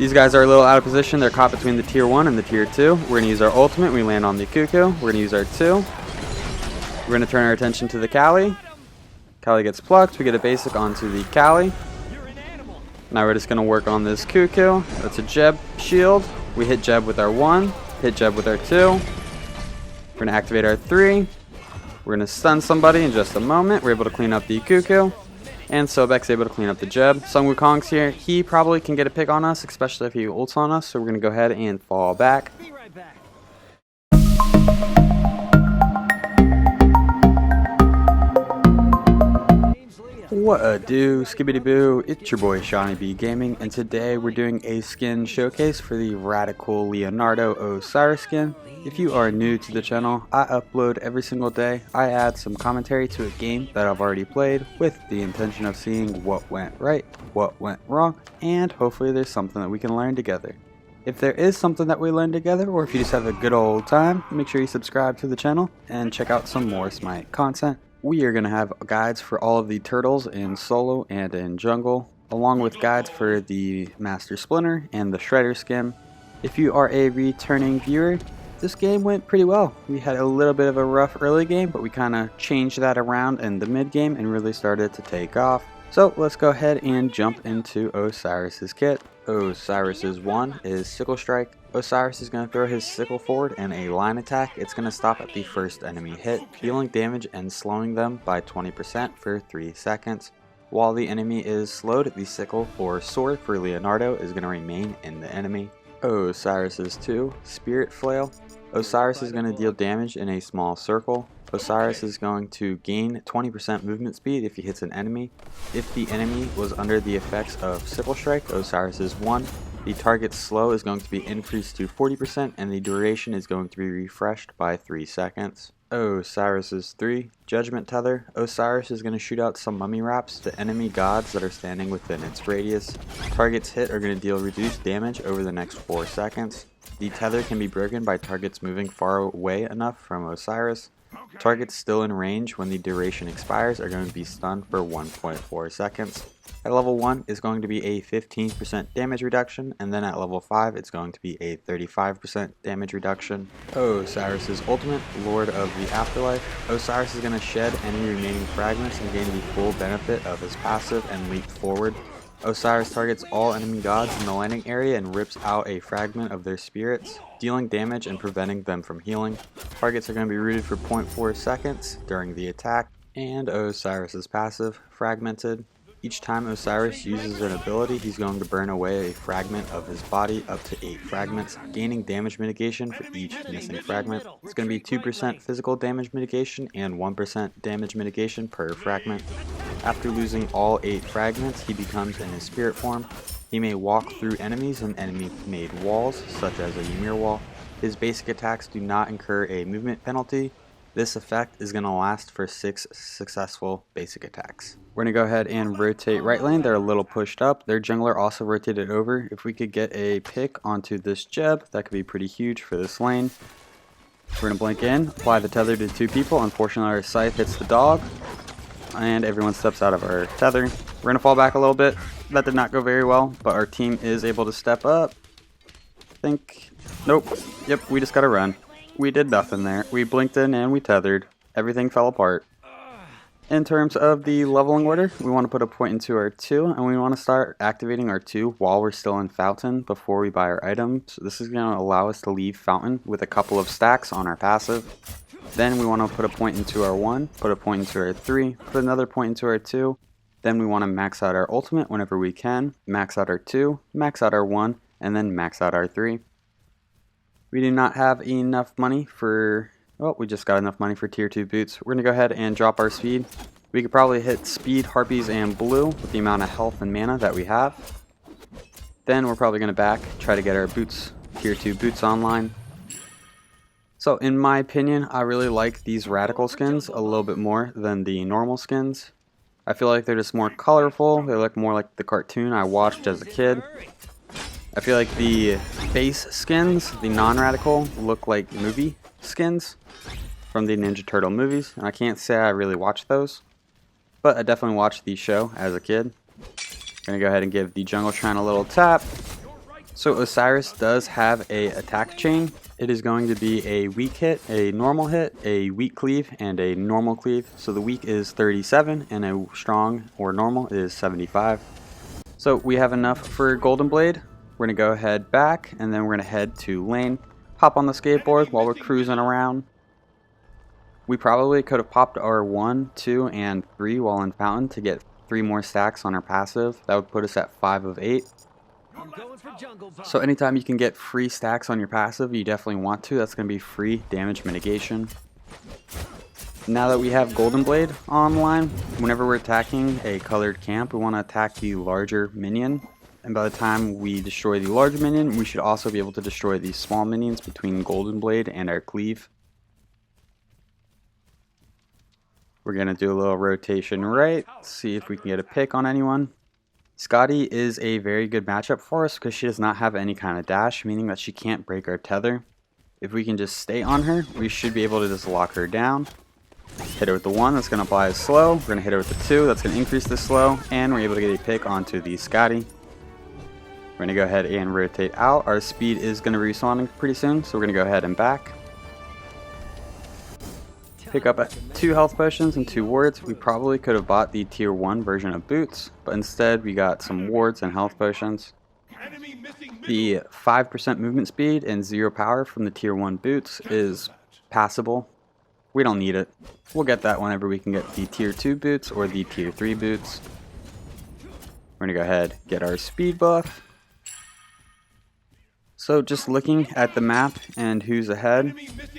These guys are a little out of position. They're caught between the tier 1 and the tier 2. We're going to use our ultimate. We land on the Cuckoo. We're going to use our 2. We're going to turn our attention to the Kali. Kali gets plucked. We get a basic onto the Kali. Now we're just going to work on this Cuckoo. That's a Jeb shield. We hit Jeb with our 1. Hit Jeb with our 2. We're going to activate our 3. We're going to stun somebody in just a moment. We're able to clean up the Cuckoo. And Sobek's able to clean up the Jeb. Sung Wukong's here. He probably can get a pick on us, especially if he ults on us. So we're going to go ahead and fall back. Be right back. What a do, skibbity boo, it's your boy SeanyB Gaming, and today we're doing a skin showcase for the radical Leonardo Osiris skin. If you are new to the channel, I upload every single day. I add some commentary to a game that I've already played with the intention of seeing what went right, what went wrong, and hopefully there's something that we can learn together. If there is something that we learn together, or if you just have a good old time, make sure you subscribe to the channel and check out some more Smite content. We are going to have guides for all of the turtles in solo and in jungle, along with guides for the Master Splinter and the Shredder skin. If you are a returning viewer, this game went pretty well. We had a little bit of a rough early game, but we kind of changed that around in the mid game and really started to take off. So let's go ahead and jump into Osiris's kit. Osiris's 1 is Sickle Strike. Osiris is going to throw his sickle forward in a line attack. It's going to stop at the first enemy hit, dealing damage and slowing them by 20% for 3 seconds. While the enemy is slowed, the sickle or sword for Leonardo is going to remain in the enemy. Osiris's 2, Spirit Flail. Osiris is going to deal damage in a small circle. Osiris is going to gain 20% movement speed if he hits an enemy. If the enemy was under the effects of Sickle Strike, Osiris's 1, the target's slow is going to be increased to 40% and the duration is going to be refreshed by 3 seconds. Osiris's 3, Judgment Tether. Osiris is going to shoot out some mummy wraps to enemy gods that are standing within its radius. Targets hit are going to deal reduced damage over the next 4 seconds. The tether can be broken by targets moving far away enough from Osiris. Targets still in range when the duration expires are going to be stunned for 1.4 seconds. At level 1 is going to be a 15% damage reduction, and then at level 5 it's going to be a 35% damage reduction. Osiris's ultimate, Lord of the Afterlife. Osiris is going to shed any remaining fragments and gain the full benefit of his passive and leap forward. Osiris targets all enemy gods in the landing area and rips out a fragment of their spirits, dealing damage and preventing them from healing. Targets are going to be rooted for 0.4 seconds during the attack. And Osiris's passive, Fragmented. Each time Osiris uses an ability, he's going to burn away a fragment of his body up to 8 fragments, gaining damage mitigation for each missing fragment. It's going to be 2% physical damage mitigation and 1% damage mitigation per fragment. After losing all 8 fragments, he becomes in his spirit form. He may walk through enemies and enemy-made walls, such as a Ymir wall. His basic attacks do not incur a movement penalty. This effect is going to last for 6 successful basic attacks. We're going to go ahead and rotate right lane. They're a little pushed up. Their jungler also rotated over. If we could get a pick onto this Jeb, that could be pretty huge for this lane. We're going to blink in, apply the tether to 2 people. Unfortunately, our scythe hits the dog, and everyone steps out of our tether. We're going to fall back a little bit. That did not go very well, but our team is able to step up. Nope. Yep, we just got to run. We did nothing there. We blinked in and we tethered. Everything fell apart. In terms of the leveling order, we want to put a point into our 2, and we want to start activating our 2 while we're still in Fountain before we buy our items. So this is going to allow us to leave Fountain with a couple of stacks on our passive. Then we want to put a point into our 1, put a point into our 3, put another point into our 2. Then we want to max out our ultimate whenever we can, max out our 2, max out our 1, and then max out our 3. We do not have enough money for, well, we just got enough money for tier 2 boots. We're going to go ahead and drop our speed. We could probably hit speed, harpies, and blue with the amount of health and mana that we have. Then we're probably going to try to get our boots, tier 2 boots online. So in my opinion, I really like these radical skins a little bit more than the normal skins. I feel like they're just more colorful. They look more like the cartoon I watched as a kid. I feel like the base skins, the non-radical, look like movie skins from the Ninja Turtle movies. And I can't say I really watched those, but I definitely watched the show as a kid. Gonna go ahead and give the jungle shrine a little tap. So Osiris does have a attack chain. It is going to be a weak hit, a normal hit, a weak cleave, and a normal cleave. So the weak is 37 and a strong or normal is 75. So we have enough for Golden Blade. We're going to go ahead back and then we're going to head to lane. Hop on the skateboard while we're cruising around. We probably could have popped our 1, 2, and 3 while in Fountain to get 3 more stacks on our passive. That would put us at 5 of 8. So anytime you can get free stacks on your passive, you definitely want to. That's going to be free damage mitigation. Now that we have Golden Blade online, whenever we're attacking a colored camp, we want to attack the larger minion. And by the time we destroy the large minion, we should also be able to destroy the small minions between Golden Blade and our cleave. We're going to do a little rotation right, see if we can get a pick on anyone. Scotty is a very good matchup for us because she does not have any kind of dash, meaning that she can't break our tether. If we can just stay on her, we should be able to just lock her down. Hit her with the 1, that's going to apply a slow. We're going to hit her with the 2, that's going to increase the slow. And we're able to get a pick onto the Scotty. We're going to go ahead and rotate out. Our speed is going to be respawning pretty soon, so we're going to go ahead and back. Pick up 2 health potions and 2 wards. We probably could have bought the tier 1 version of boots, but instead we got some wards and health potions. The 5% movement speed and 0 power from the tier 1 boots is passable. We don't need it. We'll get that whenever we can get the tier 2 boots or the tier 3 boots. We're going to go ahead and get our speed buff. So just looking at the map and who's ahead,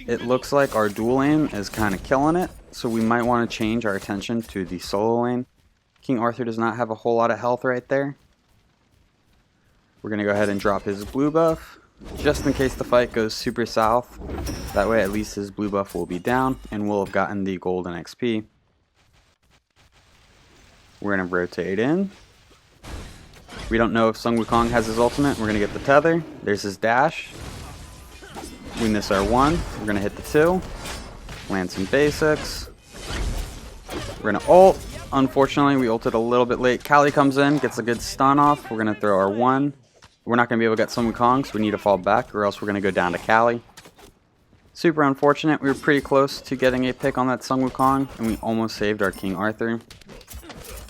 it looks like our dual lane is kind of killing it. So we might want to change our attention to the solo lane. King Arthur does not have a whole lot of health right there. We're going to go ahead and drop his blue buff, just in case the fight goes super south. That way at least his blue buff will be down and we'll have gotten the golden XP. We're going to rotate in. We don't know if Sun Wukong has his ultimate. We're going to get the tether. There's his dash. We miss our 1. We're going to hit the 2. Land some basics. We're going to ult. Unfortunately, we ulted a little bit late. Kali comes in, gets a good stun off. We're going to throw our 1. We're not going to be able to get Sun Wukong, so we need to fall back, or else we're going to go down to Kali. Super unfortunate. We were pretty close to getting a pick on that Sun Wukong, and we almost saved our King Arthur.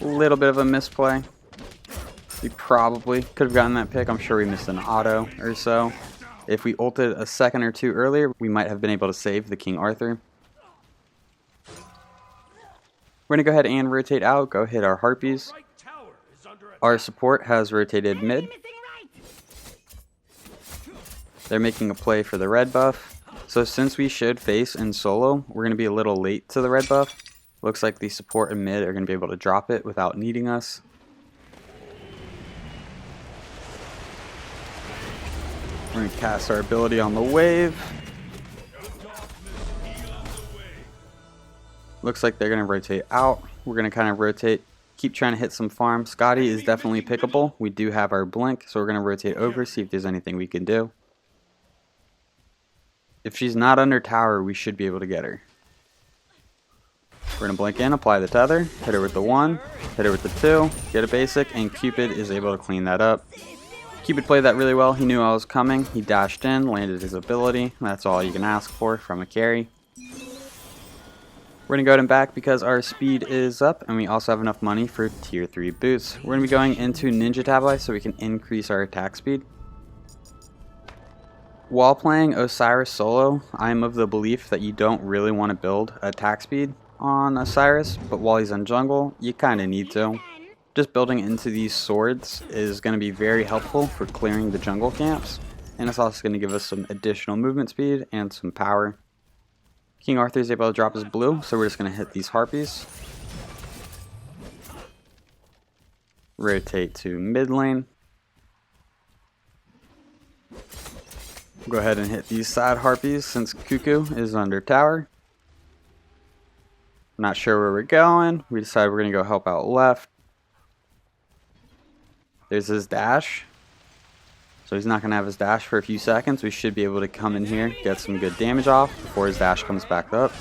A little bit of a misplay. We probably could have gotten that pick. I'm sure we missed an auto or so. If we ulted a second or 2 earlier, we might have been able to save the King Arthur. We're going to go ahead and rotate out, go hit our harpies. Our support has rotated mid. They're making a play for the red buff. So since we should face in solo, we're going to be a little late to the red buff. Looks like the support and mid are going to be able to drop it without needing us. We're going to cast our ability on the wave. Looks like they're going to rotate out. We're going to kind of rotate, keep trying to hit some farm. Scotty is definitely pickable. We do have our blink, so we're going to rotate over, see if there's anything we can do. If she's not under tower, we should be able to get her. We're going to blink in, apply the tether, hit her with the 1, hit her with the 2, get a basic, and Cupid is able to clean that up. Cupid played that really well. He knew I was coming. He dashed in, landed his ability. That's all you can ask for from a carry. We're going to go ahead and back because our speed is up, and we also have enough money for tier 3 boots. We're going to be going into Ninja Tabi so we can increase our attack speed. While playing Osiris solo, I'm of the belief that you don't really want to build attack speed on Osiris, but while he's in jungle, you kind of need to. Just building into these swords is going to be very helpful for clearing the jungle camps, and it's also going to give us some additional movement speed and some power. King Arthur is able to drop his blue, so we're just going to hit these harpies. Rotate to mid lane. Go ahead and hit these side harpies since Cuckoo is under tower. Not sure where we're going. We decided we're going to go help out left. There's his dash. So he's not going to have his dash for a few seconds. We should be able to come in here, get some good damage off before his dash comes back up.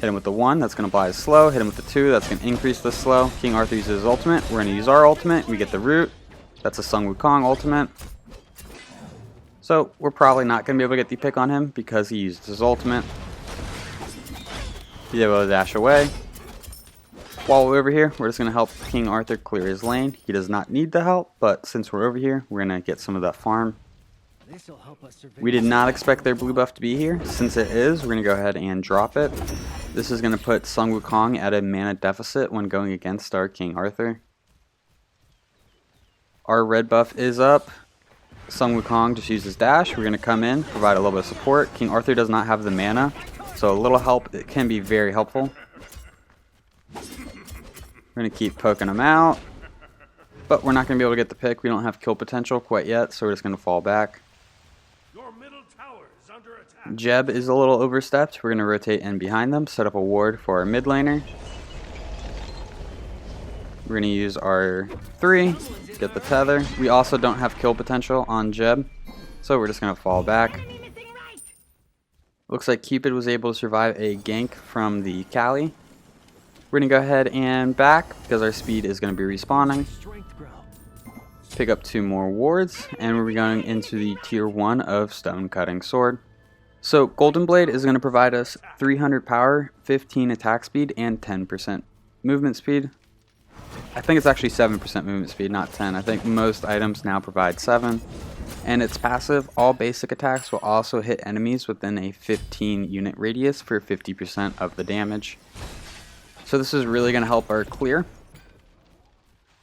Hit him with the 1, that's going to apply his slow. Hit him with the 2, that's going to increase the slow. King Arthur uses his ultimate. We're going to use our ultimate. We get the root. That's a Sun Wukong ultimate. So we're probably not going to be able to get the pick on him because he used his ultimate. He's able to dash away. While we're over here, we're just going to help King Arthur clear his lane. He does not need the help, but since we're over here, we're going to get some of that farm. We did not expect their blue buff to be here. Since it is, we're going to go ahead and drop it. This is going to put Sun Wukong at a mana deficit when going against our King Arthur. Our red buff is up. Sun Wukong just uses dash. We're going to come in, provide a little bit of support. King Arthur does not have the mana, so a little help, it can be very helpful. We're going to keep poking him out, but we're not going to be able to get the pick. We don't have kill potential quite yet, so we're just going to fall back. Jeb is a little overstepped. We're going to rotate in behind them, set up a ward for our mid laner. We're going to use our 3, get the tether. We also don't have kill potential on Jeb, so we're just going to fall back. Looks like Cupid was able to survive a gank from the Kali. We're going to go ahead and back because our speed is going to be respawning. Pick up 2 more wards, and we're going into the tier 1 of Stone Cutting Sword. So Golden Blade is going to provide us 300 power, 15 attack speed, and 10% movement speed. I think it's actually 7% movement speed, not 10. I think most items now provide 7. And its passive, all basic attacks will also hit enemies within a 15 unit radius for 50% of the damage. So this is really going to help our clear.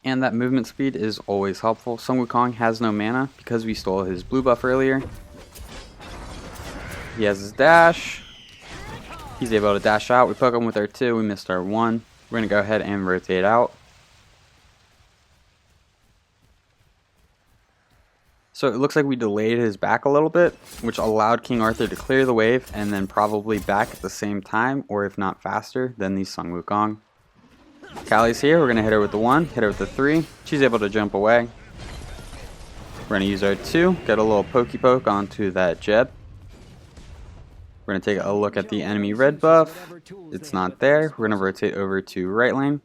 And that movement speed is always helpful. Sun Wukong has no mana because we stole his blue buff earlier. He has his dash. He's able to dash out. We poke him with our 2. We missed our 1. We're going to go ahead and rotate out. So it looks like we delayed his back a little bit, which allowed King Arthur to clear the wave and then probably back at the same time, or if not faster, than the Sun Wukong. Kali's here. We're going to hit her with the 1, hit her with the 3. She's able to jump away. We're going to use our 2, get a little pokey poke onto that Jeb. We're going to take a look at the enemy red buff. It's not there. We're going to rotate over to right lane.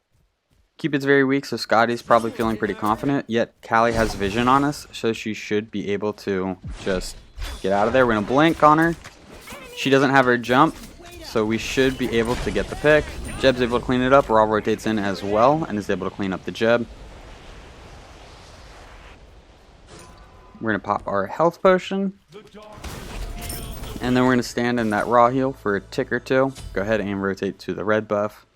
Cupid's very weak, so Scotty's probably feeling pretty confident, yet Kali has vision on us, so she should be able to just get out of there. We're going to blink on her. She doesn't have her jump, so we should be able to get the pick. Jeb's able to clean it up. Raw rotates in as well and is able to clean up the Jeb. We're going to pop our health potion. And then we're going to stand in that raw heal for a tick or 2. Go ahead and rotate to the red buff.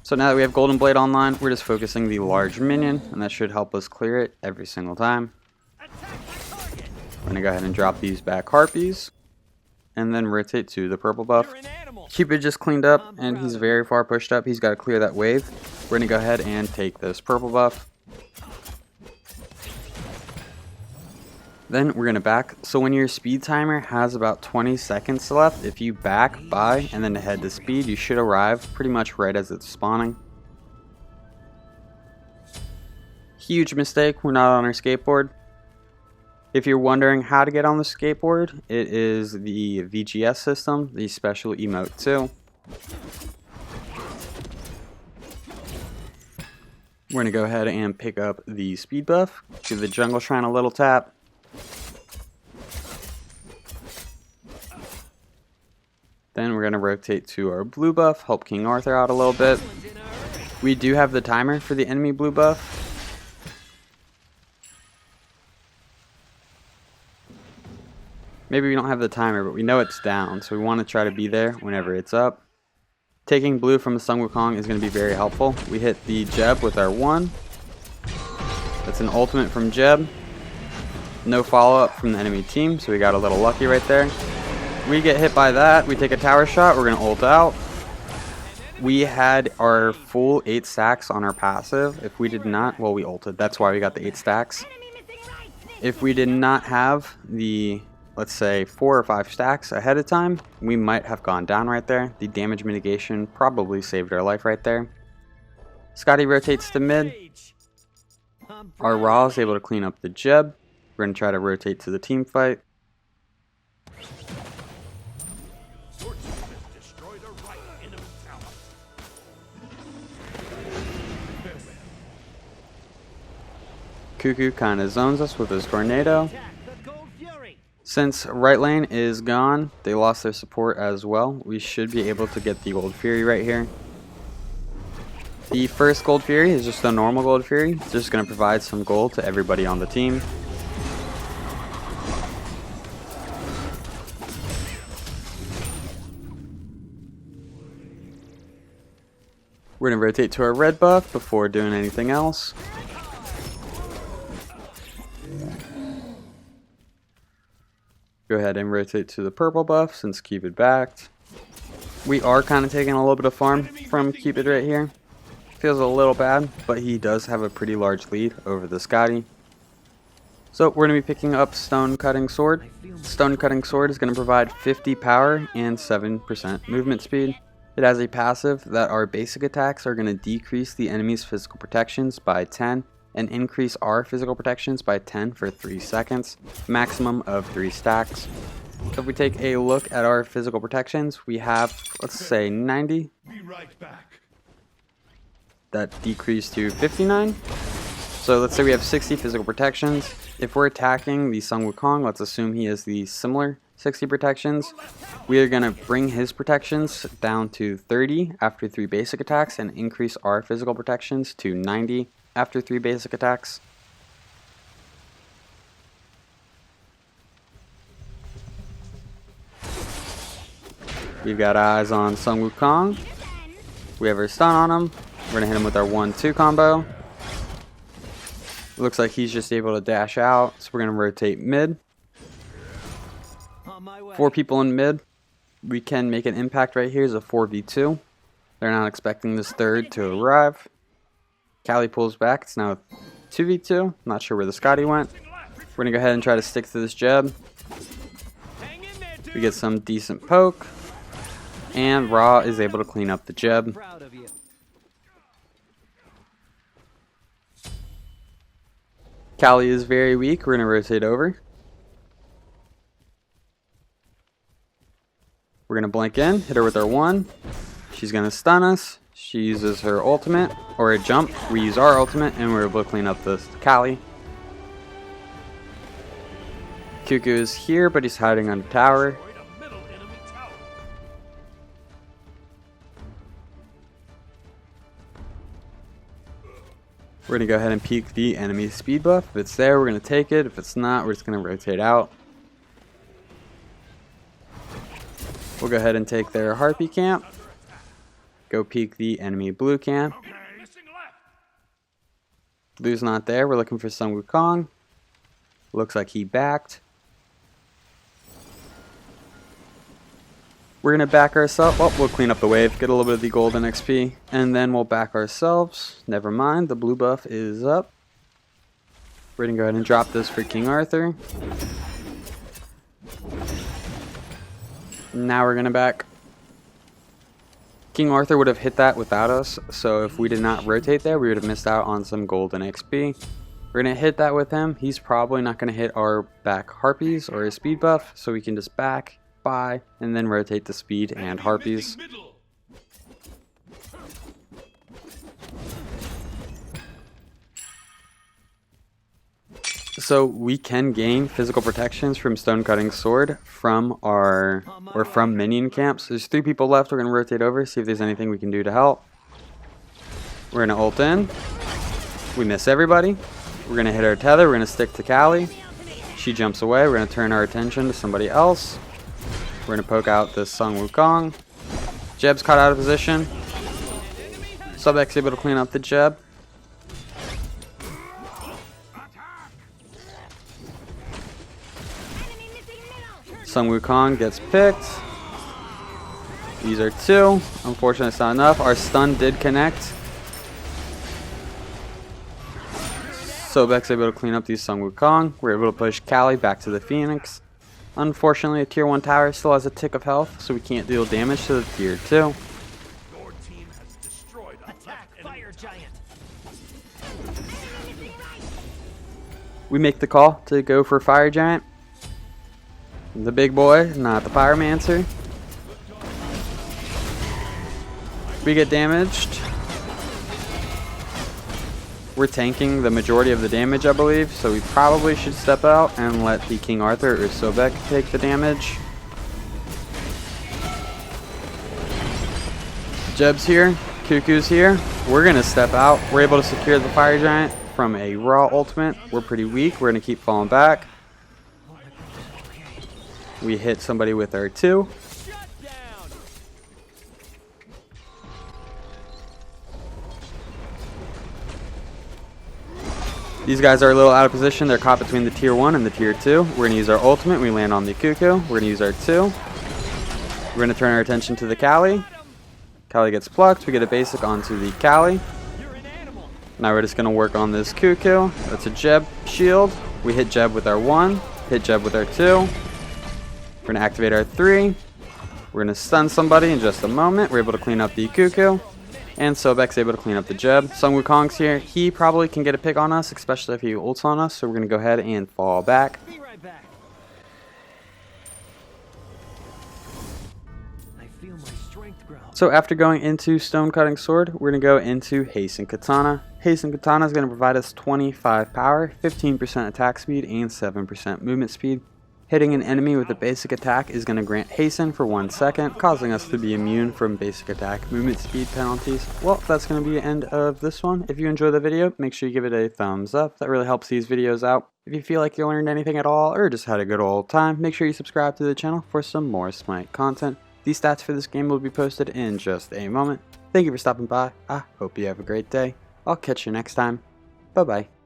So now that we have Golden Blade online, we're just focusing the large minion, and that should help us clear it every single time. We're going to go ahead and drop these back harpies, and then rotate to the purple buff. Cupid just cleaned up, and he's very far pushed up. He's got to clear that wave. We're going to go ahead and take this purple buff. Then we're going to back. So when your speed timer has about 20 seconds left, if you back by and then head to speed, you should arrive pretty much right as it's spawning. Huge mistake, we're not on our skateboard. If you're wondering how to get on the skateboard, it is the VGS system, the special emote 2. We're going to go ahead and pick up the speed buff, give the jungle shrine a little tap. Then we're going to rotate to our blue buff, help King Arthur out a little bit. We do have the timer for the enemy blue buff. Maybe we don't have the timer, but we know it's down, so we want to try to be there whenever it's up. Taking blue from the Sun Wukong is going to be very helpful. We hit the Jeb with our 1. That's an ultimate from Jeb. No follow-up from the enemy team, so we got a little lucky right there. We get hit by that. We take a tower shot. We're going to ult out. We had our full 8 stacks on our passive. If we did not, well, we ulted. That's why we got the 8 stacks. If we did not have the, let's say, 4 or 5 stacks ahead of time, we might have gone down right there. The damage mitigation probably saved our life right there. Scotty rotates to mid. Our Raw is able to clean up the Jeb. We're going to try to rotate to the team fight. Cuckoo kind of zones us with his tornado. Since right lane is gone, they lost their support as well. We should be able to get the Gold Fury right here. The first Gold Fury is just a normal Gold Fury. It's just going to provide some gold to everybody on the team. We're going to rotate to our red buff before doing anything else. Go ahead and rotate to the purple buff since Cupid backed. We are kind of taking a little bit of farm from Cupid right here. Feels a little bad, but he does have a pretty large lead over the Scotty. So we're going to be picking up Stone Cutting Sword. Stone Cutting Sword is going to provide 50 power and 7% movement speed. It has a passive that our basic attacks are going to decrease the enemy's physical protections by 10 and increase our physical protections by 10 for 3 seconds, maximum of 3 stacks. So if we take a look at our physical protections, we have, let's say, 90. Be right back. That decreased to 59. So let's say we have 60 physical protections. If we're attacking the Sun Wukong, let's assume he has the similar 60 protections. We are going to bring his protections down to 30 after 3 basic attacks and increase our physical protections to 90 after 3 basic attacks. We've got eyes on Sun Wukong. We have our stun on him. We're going to hit him with our 1-2 combo. Looks like he's just able to dash out, so we're going to rotate mid. 4 people in mid. We can make an impact right here as a 4v2. They're not expecting this third to arrive. Callie pulls back. It's now 2v2. Not sure where the Scotty went. We're going to go ahead and try to stick to this Jeb. We get some decent poke. And Ra is able to clean up the Jeb. Callie is very weak. We're going to rotate over. We're going to blink in, hit her with our 1. She's going to stun us. She uses her ultimate, or a jump. We use our ultimate, and we're able to clean up this Callie. Cuckoo is here, but he's hiding under tower. We're going to go ahead and peek the enemy speed buff. If it's there, we're going to take it. If it's not, we're just going to rotate out. We'll go ahead and take their Harpy camp. Go peek the enemy blue camp. Blue's not there. We're looking for Sun Wukong. Looks like he backed. We're going to back ourselves. Well, we'll clean up the wave, get a little bit of the golden XP, and then we'll back ourselves. Never mind, the blue buff is up. We're going to go ahead and drop this for King Arthur. Now we're going to back. King Arthur would have hit that without us, so if we did not rotate there, we would have missed out on some golden XP. We're going to hit that with him. He's probably not going to hit our back Harpies or his speed buff, so we can just back, buy, and then rotate the speed and Harpies. So we can gain physical protections from Stone Cutting Sword from from minion camps. There's 3 people left. We're going to rotate over, see if there's anything we can do to help. We're going to ult in. We miss everybody. We're going to hit our tether. We're going to stick to Callie. She jumps away. We're going to turn our attention to somebody else. We're going to poke out this Sun Wukong. Jeb's caught out of position. Subx able to clean up the Jeb. Sun Wukong gets picked. These are 2. Unfortunately, it's not enough. Our stun did connect. Sobek's able to clean up these Sun Wukong. We're able to push Callie back to the Phoenix. Unfortunately, a tier 1 tower still has a tick of health, so we can't deal damage to the tier 2. Your team has destroyed Attack Fire Giant. We make the call to go for Fire Giant. The big boy, not the Pyromancer. We get damaged. We're tanking the majority of the damage, I believe, so we probably should step out and let the King Arthur or Sobek take the damage. Jeb's here, Cuckoo's here. We're gonna step out. We're able to secure the Fire Giant from a raw ultimate. We're pretty weak. We're gonna keep falling back. We hit somebody with our 2. These guys are a little out of position. They're caught between the tier 1 and the tier 2. We're going to use our ultimate. We land on the Cuckoo. We're going to use our 2. We're going to turn our attention to the Kali. Kali gets plucked. We get a basic onto the Kali. Now we're just going to work on this Cuckoo. That's a Jeb shield. We hit Jeb with our 1. Hit Jeb with our 2. We're going to activate our 3. We're going to stun somebody in just a moment. We're able to clean up the Cuckoo. And Sobek's able to clean up the Jeb. Sun Wukong's here. He probably can get a pick on us, especially if he ults on us. So we're going to go ahead and fall back. Be right back. I feel my strength grow. So after going into Stone Cutting Sword, we're going to go into Hastened Katana. Hastened Katana is going to provide us 25 power, 15% attack speed, and 7% movement speed. Hitting an enemy with a basic attack is going to grant hasten for 1 second, causing us to be immune from basic attack movement speed penalties. Well, that's going to be the end of this one. If you enjoyed the video, make sure you give it a thumbs up. That really helps these videos out. If you feel like you learned anything at all, or just had a good old time, make sure you subscribe to the channel for some more Smite content. These stats for this game will be posted in just a moment. Thank you for stopping by. I hope you have a great day. I'll catch you next time. Bye-bye.